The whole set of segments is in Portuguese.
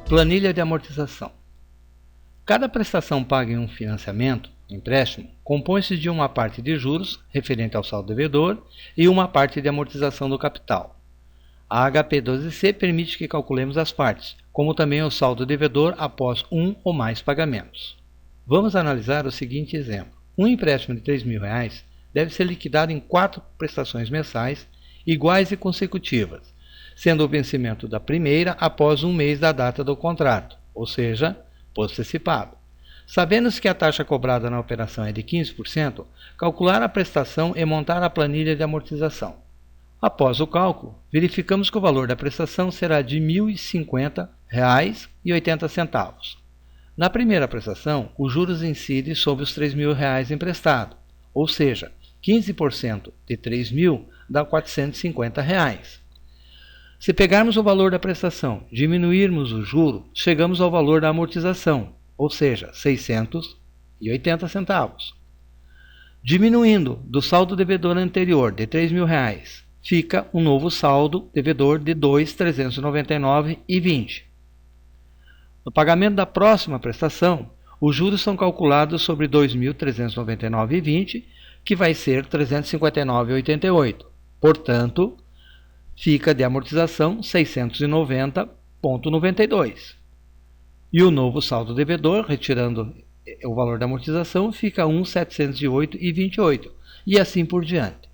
Planilha de amortização. Cada prestação paga em um financiamento, empréstimo, compõe-se de uma parte de juros, referente ao saldo devedor, e uma parte de amortização do capital. A HP12C permite que calculemos as partes, como também o saldo devedor após um ou mais pagamentos. Vamos analisar o seguinte exemplo. Um empréstimo de R$ 3.000 deve ser liquidado em 4 prestações mensais, iguais e consecutivas, sendo o vencimento da primeira após um mês da data do contrato, ou seja, postecipado. Sabendo-se que a taxa cobrada na operação é de 15%, calcular a prestação e montar a planilha de amortização. Após o cálculo, verificamos que o valor da prestação será de R$ 1.050,80. Na primeira prestação, os juros incidem sobre os R$ 3.000 emprestados, ou seja, 15% de R$ 3.000 dá R$ 450. Se pegarmos o valor da prestação, diminuirmos o juro, chegamos ao valor da amortização, ou seja, R$ 680. Diminuindo do saldo devedor anterior de R$ 3.000, fica um novo saldo devedor de R$ 2.399,20. No pagamento da próxima prestação, os juros são calculados sobre R$ 2.399,20, que vai ser R$ 359,88. Portanto, fica de amortização R$ 690,92. E o novo saldo devedor, retirando o valor da amortização, fica R$ 1.708,28. E assim por diante.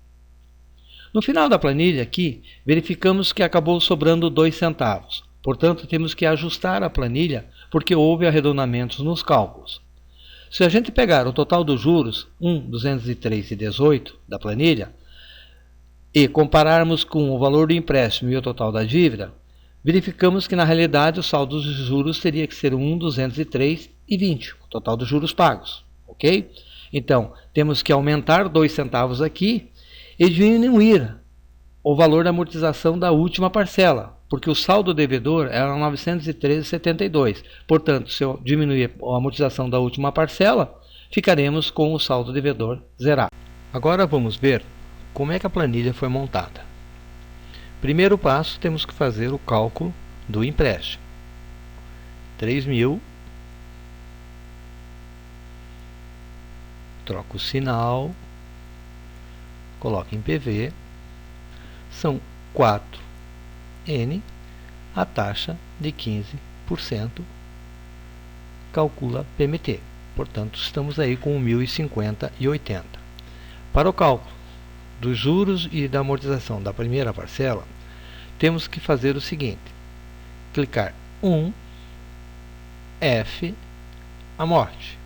No final da planilha aqui, verificamos que acabou sobrando 2 centavos. Portanto, temos que ajustar a planilha porque houve arredondamentos nos cálculos. Se a gente pegar o total dos juros, 203,18 da planilha, e compararmos com o valor do empréstimo e o total da dívida, verificamos que na realidade o saldo dos juros teria que ser 1.203,20, o total dos juros pagos, ok? Então, temos que aumentar 2 centavos aqui e diminuir o valor da amortização da última parcela, porque o saldo devedor era 913,72. Portanto, se eu diminuir a amortização da última parcela, ficaremos com o saldo devedor zerado. Agora vamos ver como é que a planilha foi montada. Primeiro passo, temos que fazer o cálculo do empréstimo. 3.000, troca o sinal, coloca em PV, são 4N, a taxa de 15%, calcula PMT. Portanto, estamos aí com 1.050,80. Para o cálculo dos juros e da amortização da primeira parcela, temos que fazer o seguinte: clicar 1F amorte.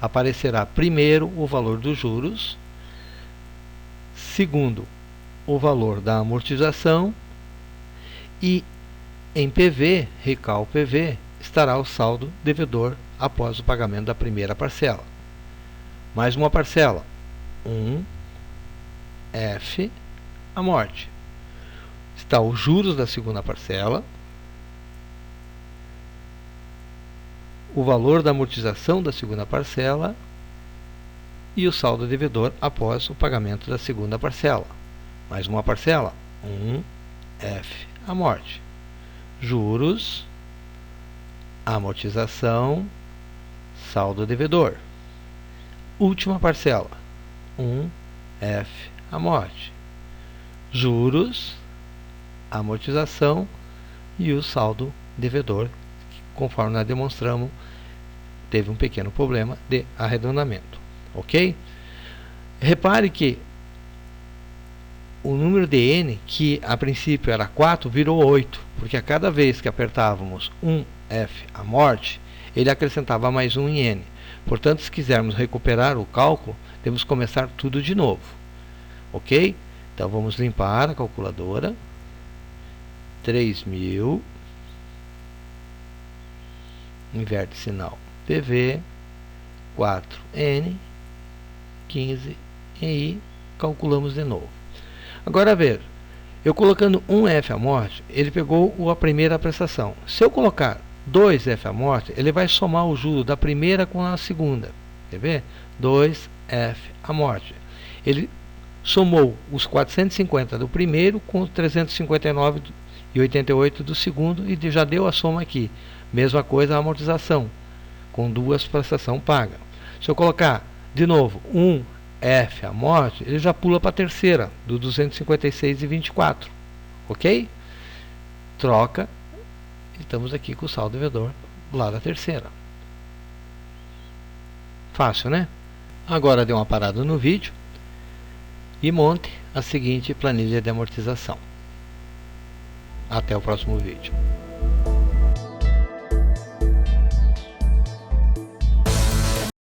Aparecerá primeiro o valor dos juros, segundo o valor da amortização e em PV, recal PV, estará o saldo devedor após o pagamento da primeira parcela. Mais uma parcela, 1F amorte. Está os juros da segunda parcela, o valor da amortização da segunda parcela e o saldo devedor após o pagamento da segunda parcela. Mais uma parcela, 1F amorte. Juros, amortização, saldo devedor. Última parcela, 1F amorte. Juros, amortização e o saldo devedor, que, conforme nós demonstramos, teve um pequeno problema de arredondamento. Ok? Repare que o número de N, que a princípio era 4, virou 8, porque a cada vez que apertávamos 1F amorte, ele acrescentava mais 1 em N. Portanto, se quisermos recuperar o cálculo, temos que começar tudo de novo. Ok? Então, vamos limpar a calculadora. 3.000, inverte sinal PV, 4N, 15 e calculamos de novo. Agora ver, eu colocando 1F amorte, ele pegou a primeira prestação. Se eu colocar 2F amorte, ele vai somar o juro da primeira com a segunda. Quer ver? 2F amorte. Ele somou os 450 do primeiro com os 359 e 88 do segundo, e já deu a soma aqui. Mesma coisa a amortização, com duas prestações pagas. Se eu colocar de novo 1F amorte, ele já pula para a terceira, do 256,24. Ok? Troca, estamos aqui com o saldo devedor lá da terceira. Fácil, né? Agora dê uma parada no vídeo e monte a seguinte planilha de amortização. Até o próximo vídeo.